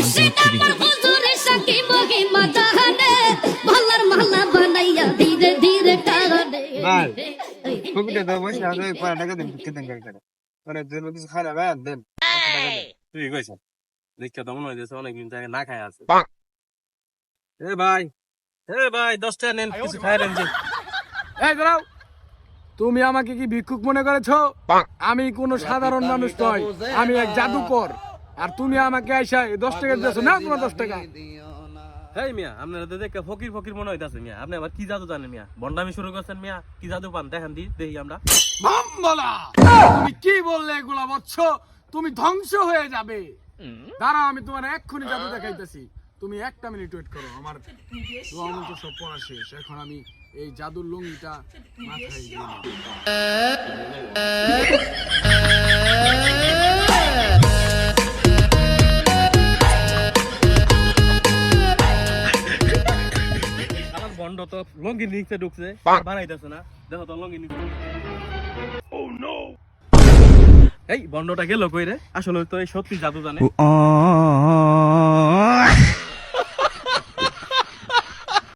1.3 হুজুরের সাকি মহিমা জাহানে ভালার মালা বানাইয়া ধীরে ধীরে কারণে ভাই কবিতা দাও বসে আর ওই 5 টাকা দেন কেন করে পরে দিন কিছু খারাপ হয় দেন 5 টাকা দেন তুই কইছ দেখে তো মনে হইতেছে অনেকদিন থেকে না খাই আছে এ ভাই 10 টাকা নেন কিছু খাইলেন যে এই দাঁড়াও, তুমি আমাকে কি ভিক্ষুক মনে করেছো? আমি কোনো সাধারণ মানুষ নয়, আমি এক জাদুকর। আর তুমি আমাকে আইসা 10 টাকা দিয়েছো না? তোমার 10 টাকা। হেই মিয়া আপনারা তো দেখে ফকির ফকির মনে হইতাছে মিয়া আপনি আবার কি জাদু জানেন মিয়া বন্ডামি শুরু করছেন মিয়া কি জাদু পান দেখান দেখি আমরা বাম্বলা, তুমি কি বললে এগুলা বচ্চ? তুমি ধ্বংস হয়ে যাবে। দাঁড়াও, আমি তোমার এক্ষুনি জাদু দেখাইতেছি। তুমি 1 মিনিট ওয়েট করো। আমার দোয়া মন্ত্র সব পড়া শেষ। এখন আমি এই জাদুর লুঙ্গিটা মাথায় দিয়ে নেব। আমার বন্ড তো লঙ্গি নিচে ঢুকছে বানাইতেছে না দেখো তো লঙ্গি নিচে এই বন্ডটা গেল কই রে আসলে তো এই সত্যি জাদু জানে